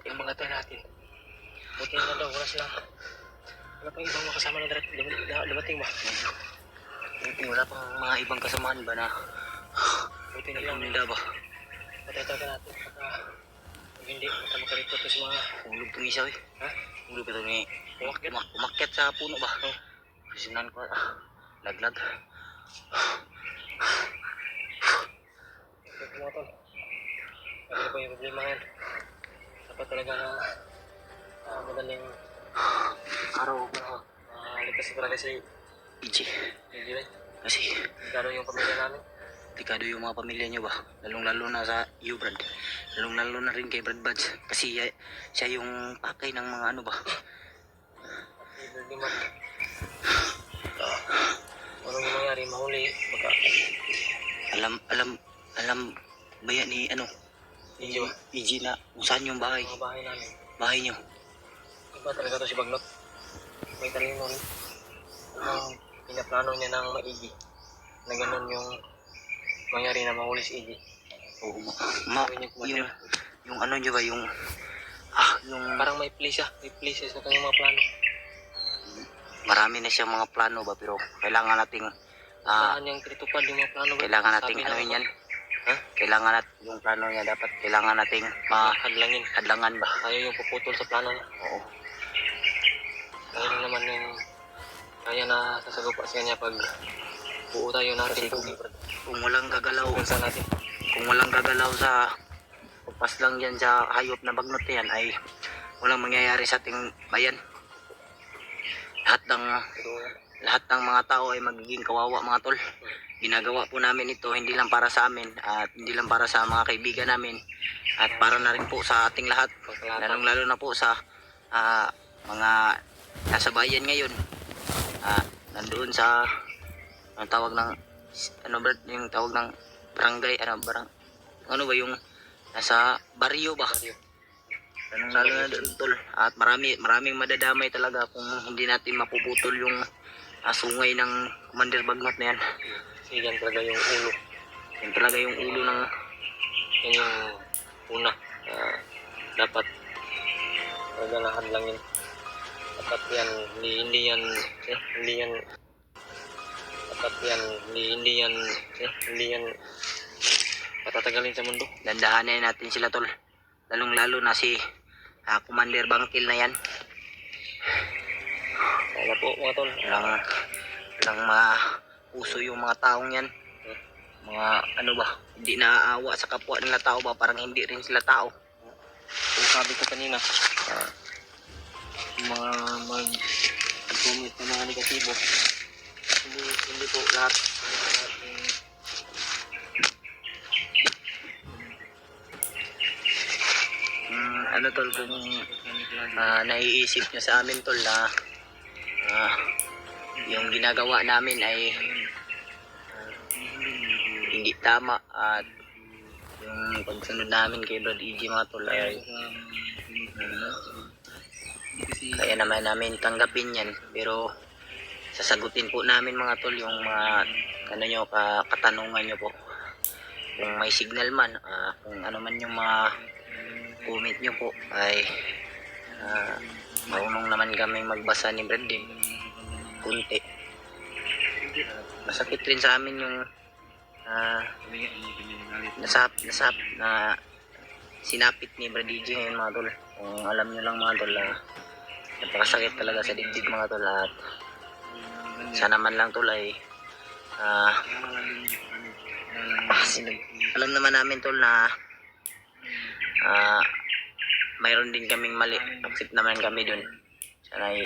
Yung mga tayo natin. Buti na daw, wala sila. Wala pang ibang makasama na dumating ba? Buti wala pang mga ibang kasamaan ba na buti na lang nila ba? Patay-taga natin. Hindi, mata makaripot sa mga Hulog itong isa eh. ha? Hulog ito ni umakyat sa puno ba? Kasinan ko laglag. Ito mo ito. Ano pa yung problema ngayon? Dapat talaga na madaling Araw ligtas talaga si EJ. Hindi rin. Kasi Delikado yung pamilya namin. delikado yung mga pamilya nyo ba? Lalong-lalo na sa iyo, Brad. Lalong-lalo na rin kay Brad Buds. Kasi siya yung pakay ng mga ano ba? Hindi man. Anong mangyari? Mahuli. Baka. Alam ba yan ni ano? EJ ba? EJ na kung saan yung bahay? Mga bahay namin. Bahay nyo. Iba talaga to si Bagnot. May talino rin. Anong pinaplano niya ng maigi. Na ganun yung mangyari na mahuli si EJ. Oo, yung ano nyo ba? Yung Parang may place siya. May places na kanyang mga plano. marami na siya mga plano ba? Pero kailangan nating Saan niyang tritupad yung mga plano ba? kailangan nating Sabi ano ng- yan? Ha? Kailangan natin yung plano niya dapat kailangan nating Hadlangin. hadlangan ba? Tayo yung puputol sa plano niya. Oo. Tayo lang naman yung kaya na sasagupa sa kanya pag buo tayo natin. Kasi kung walang gagalaw, Sa natin. kung walang gagalaw sa pagpas lang yan sa hayop na bagnot yan ay walang mangyayari sa ating bayan. Lahat ng mga tao ay magiging kawawa mga tol. Ginagawa po namin ito hindi lang para sa amin at hindi lang para sa mga kaibigan namin at para na rin po sa ating lahat. Lalong lalo na po sa mga nasa bayan ngayon. Nandoon sa ang tawag ng ano ba yung tawag ng barangay ano ba yung nasa baryo ba? Lalong lalo na doon tol. At maraming madadamay talaga kung hindi natin mapuputol yung sungay ng Commander Bagnot na yan. Kasi yan talaga yung ulo. Yan talaga yung ulo ng Yan yung una. Dapat Gaganahan lang yun. Dapat yan, hindi yan, hindi yan, dapat yan, hindi yan patatagalin sa mundo. Dandahanin natin sila tol. Lalong lalo na si Commander Bangkil na yan. Kaya po mga tol. Walang mauso yung mga taong yan. Mga ano ba, hindi naaawa sa kapwa nila tao ba, parang hindi rin sila tao. Kung sabi ko kanina, yung mga mag-comment ng mga negatibo, hindi po lahat ano tol, kung naiisip nyo sa amin tol na yung ginagawa namin ay hindi tama, at yung pagsunod namin kay Brad EG mga tol ay kaya naman namin tanggapin yan, pero sasagutin po namin mga tol yung mga ano nyo, katanungan nyo po. Kung may signal man, kung ano man yung mga comment nyo po ay marunong naman kami magbasa ni Brad din kunti. Masakit rin sa amin yung nasap na sinapit ni Brad EG ngayon mga tol. Kung alam nyo lang mga tol, napakasakit talaga sa dibdib mga tol, at sana man lang tol ay alam naman namin tol na mayroon din kaming mali, accept naman kami dun. Sana ay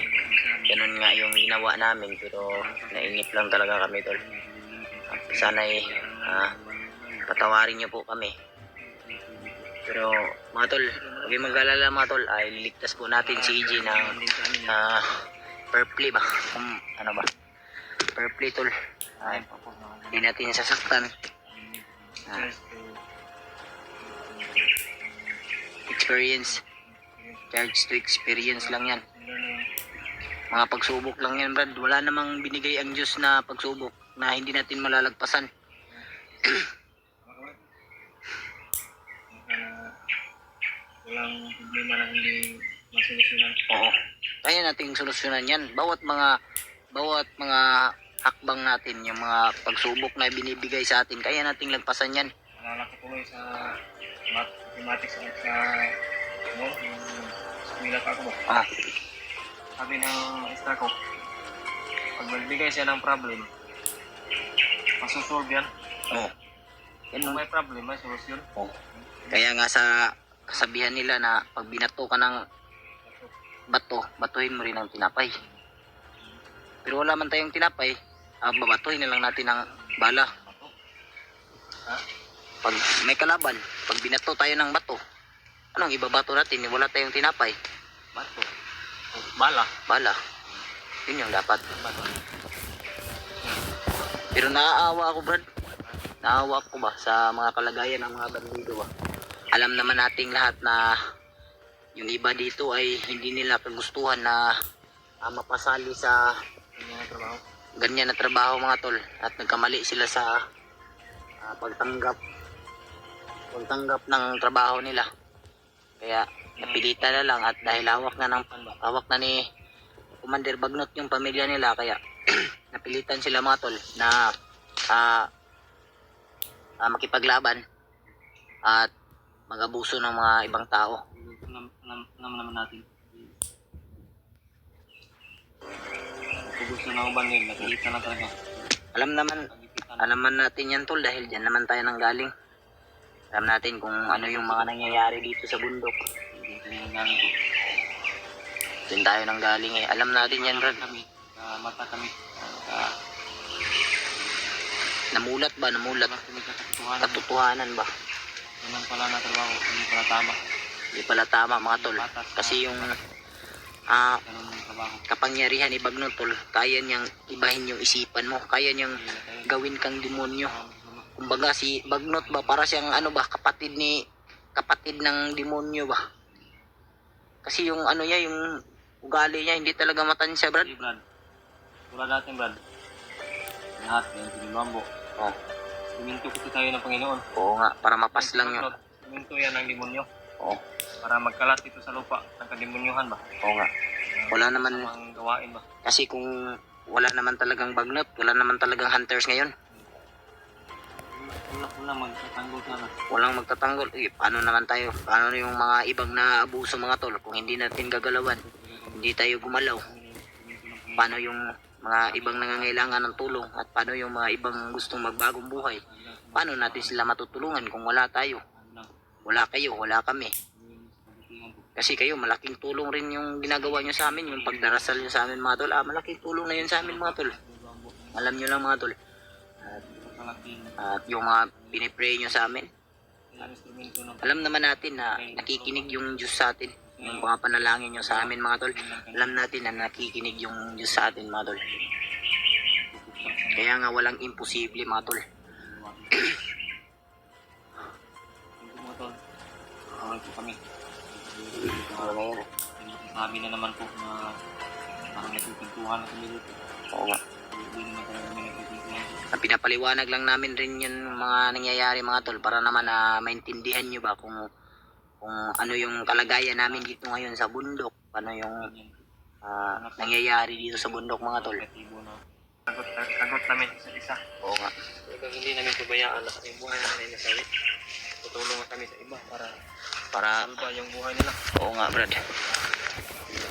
ganun nga yung ginawa namin, pero nainip lang talaga kami tol. Sana ay patawarin nyo po kami. Pero mga tol, huwag kayong mag-alala mga tol, ay liligtas po natin si EG ng purple ba? Ano ba? Purple tol. Hindi natin sasaktan. Experience. Charge to experience lang yan. Mga pagsubok lang yan Brad. Wala namang binigay ang Diyos na pagsubok na hindi natin malalagpasan. walang problema na hindi masolusyonan. Oo. Kaya nating solusyonan yan. Bawat mga hakbang natin, yung mga pagsubok na binibigay sa atin, kaya nating lagpasan yan. Nalala ko tuloy sa mathematics at sa yung eskwela pa ako ba? Sabi ng extra ko, pag magbigay siya ng problem, masusolve yan. Oo. Kung may problem, may solusyon. Oo. Kaya nga sa kasabihan nila na pag binato ka ng batuhin mo rin ang tinapay. Pero wala man tayong tinapay, babatuhin na lang natin ng bala. Pag may kalaban, pag binato tayo ng bato, anong ibabato natin? Wala tayong tinapay. Bato. Bala. Yun yung dapat. Pero naaawa ako Brad. Naawa ko ba sa mga kalagayan ng mga bandido ba? Alam naman nating lahat na yung iba dito ay hindi nila kagustuhan na mapasali sa ganyan na trabaho mga tol, at nagkamali sila sa pagtanggap ng trabaho nila, kaya napilitan na lang. At dahil hawak na ni Commander Bagnot yung pamilya nila, kaya napilitan sila mga tol na makipaglaban at mag-abuso ng mga ibang tao. Alam naman natin. Gusto na ubang nila, nakikita na talaga. Alam naman natin yan tol, dahil dyan naman tayo nanggaling. Alam natin kung ano yung mga nangyayari dito sa bundok. Dyan tayo nanggaling eh. Alam natin yan Brad. Mata kami. Namulat ba? Katotohanan ba? Naman pala na trabaho, hindi pala tama. Hindi pala tama mga tol. Kasi yung kapangyarihan ni Bagnot tol, kaya niyang ibahin yung isipan mo, kaya niyang gawin kang demonyo. Kumbaga si Bagnot ba, para siyang ano ba, kapatid ng demonyo ba? Kasi yung ano niya, yung ugali niya, hindi talaga matansya Brad. Wala natin Brad. Lahat ng pinimambo. Siminto kasi tayo ng Panginoon. Oo nga, para mapas lang yun. Siminto yan ang demonyo. Oo. Para magkalat ito sa lupa ng kademonyohan ba? Oo nga. Wala naman, Masamang gawain ba? kasi kung wala naman talagang bagnot, wala naman talagang hunters ngayon. Wala magtatanggol sana. Walang magtatanggol. Paano naman tayo? Paano yung mga ibang naabuso mga tol? Kung hindi natin gagalawan, hindi tayo gumalaw. Paano yung mga ibang nangangailangan ng tulong? At paano yung mga ibang gustong magbagong buhay? Paano natin sila matutulungan kung wala tayo? Wala kayo, wala kami. Kasi kayo, malaking tulong rin yung ginagawa nyo sa amin, yung pagdarasal nyo sa amin mga tol. Malaking tulong na yun sa amin mga tol. Alam nyo lang mga tol. At yung mga pinipray nyo sa amin, alam naman natin na nakikinig yung Diyos sa atin. Yung mga panalangin nyo sa amin mga tol, alam natin na nakikinig yung Diyos sa atin mga tol. Kaya nga walang imposible mga tol. Mga tol, awal po kami. Oo Sabi na naman po na parang nagpipintuhan na kami dito. nga. Hindi naman talaga kami nagpipintuhan. Pinapaliwanag lang namin rin yun mga nangyayari mga tol para naman na maintindihan nyo ba kung ano yung kalagayan namin dito ngayon sa bundok, ano yung nangyayari dito sa bundok mga tol. Sagot namin isa-isa. Oo nga. Talagang hindi namin pabayaan na yung buhay namin na sabi. Tutulungan kami sa iba para salba yung buhay nila. Oo nga Brad.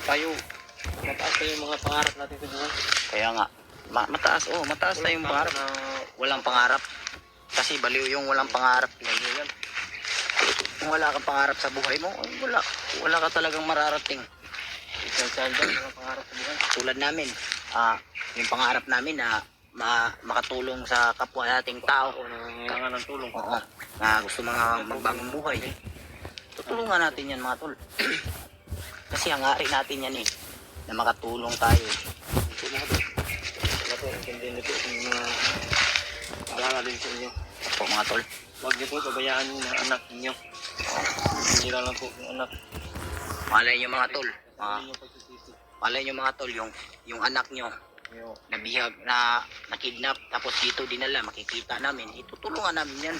Tayo, mataas na yung mga pangarap natin sa buhay. Kaya nga mataas na yung pangarap. Na Walang pangarap. Kasi baliw yung walang pangarap. yan. Kung wala kang pangarap sa buhay mo, wala ka talagang mararating. Child ang mga pangarap sa buhay. Tulad namin, yung pangarap namin na makatulong sa kapwa nating tao. Ako nangangailangan ng tulong. Oo, na gusto mga magbagong buhay. Tutulungan natin yan mga tol. Kasi hangarin natin yan na makatulong tayo. Ito mga to. Wala po, intindihin nito yung mga paalala din sa inyo. Po mga tol. Huwag niyo po pabayaan yung mga anak ninyo. Hindi lang po yung anak. Malay nyo mga tol. Hindi nyo pagsisisi. Malay nyo mga tol, yung anak nyo nabihag na nakidnap tapos dito dinala, makikita namin, itutulungan namin yan.